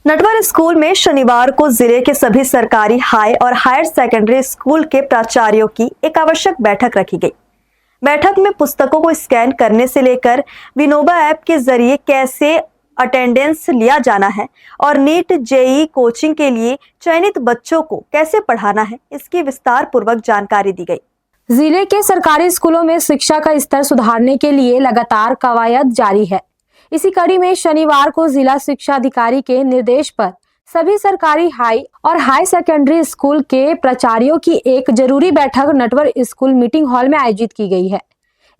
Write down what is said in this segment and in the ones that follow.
Natwar school में शनिवार को जिले के सभी सरकारी हाई और हायर सेकेंडरी स्कूल के प्राचार्यों की एक आवश्यक बैठक रखी गई। बैठक में पुस्तकों को स्कैन करने से लेकर विनोबा ऐप के जरिए कैसे अटेंडेंस लिया जाना है और नीट जेईई कोचिंग के लिए चयनित बच्चों को कैसे पढ़ाना है, इसकी विस्तार पूर्वक जानकारी दी गई। जिले के सरकारी स्कूलों में शिक्षा का स्तर सुधारने के लिए लगातार कवायद जारी है। इसी कड़ी में शनिवार को जिला शिक्षा अधिकारी के निर्देश पर सभी सरकारी हाई और हाई सेकेंडरी स्कूल के प्राचार्यों की एक जरूरी बैठक नटवर स्कूल मीटिंग हॉल में आयोजित की गई है।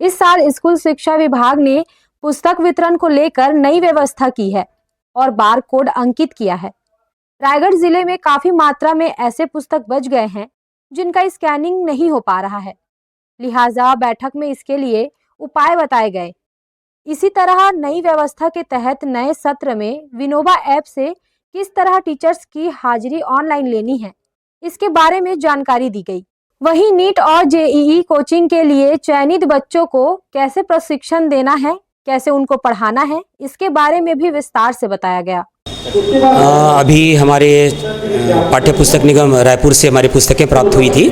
इस साल स्कूल शिक्षा विभाग ने पुस्तक वितरण को लेकर नई व्यवस्था की है और बार कोड अंकित किया है। रायगढ़ जिले में काफी मात्रा में ऐसे पुस्तक बच गए हैं जिनका स्कैनिंग नहीं हो पा रहा है, लिहाजा बैठक में इसके लिए उपाय बताए गए। इसी तरह नई व्यवस्था के तहत नए सत्र में विनोबा ऐप से किस तरह टीचर्स की हाजिरी ऑनलाइन लेनी है, इसके बारे में जानकारी दी गई। वहीं नीट और जेईई कोचिंग के लिए चयनित बच्चों को कैसे प्रशिक्षण देना है, कैसे उनको पढ़ाना है, इसके बारे में भी विस्तार से बताया गया। अभी हमारे पाठ्य पुस्तक निगम रायपुर से हमारी पुस्तकें प्राप्त हुई थी।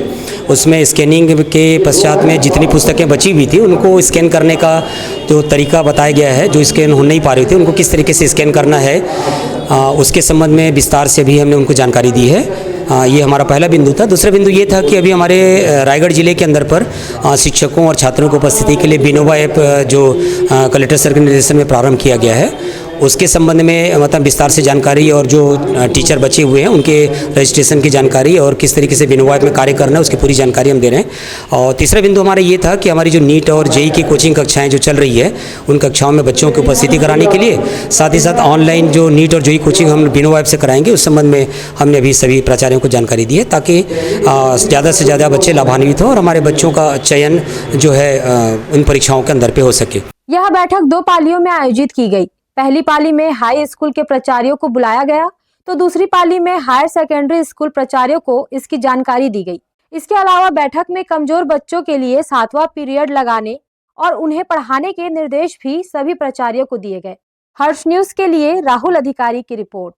उसमें स्कैनिंग के पश्चात में जितनी पुस्तकें बची हुई थी उनको स्कैन करने का जो तरीका बताया गया है, जो स्कैन हो नहीं पा रही थी उनको किस तरीके से स्कैन करना है, उसके संबंध में विस्तार से भी हमने उनको जानकारी दी है। ये हमारा पहला बिंदु था। दूसरा बिंदु ये था कि अभी हमारे रायगढ़ जिले के अंदर पर शिक्षकों और छात्रों की उपस्थिति के लिए विनोबा ऐप जो कलेक्टर सर के निर्देशन में प्रारंभ किया गया है, उसके संबंध में मतलब विस्तार से जानकारी और जो टीचर बचे हुए हैं उनके रजिस्ट्रेशन की जानकारी और किस तरीके से विनोबा ऐप में कार्य करना है उसकी पूरी जानकारी हम दे रहे हैं। और तीसरा बिंदु हमारा ये था कि हमारी जो नीट और जेईई की कोचिंग कक्षाएं जो चल रही है उन कक्षाओं में बच्चों की उपस्थिति कराने के लिए साथ ही साथ ऑनलाइन जो नीट और जेईई कोचिंग हम विनोबा ऐप से कराएंगे उस संबंध में हमने अभी सभी प्राचार्यों को जानकारी दी है ताकि ज़्यादा से ज़्यादा बच्चे लाभान्वित हों और हमारे बच्चों का चयन जो है उन परीक्षाओं के अंदर पे हो सके। यह बैठक 2 पालियों में आयोजित की गई। पहली पाली में हाई स्कूल के प्राचार्यों को बुलाया गया तो दूसरी पाली में हायर सेकेंडरी स्कूल प्राचार्यों को इसकी जानकारी दी गई। इसके अलावा बैठक में कमजोर बच्चों के लिए 7वां पीरियड लगाने और उन्हें पढ़ाने के निर्देश भी सभी प्राचार्यों को दिए गए। हर्ष न्यूज के लिए राहुल अधिकारी की रिपोर्ट।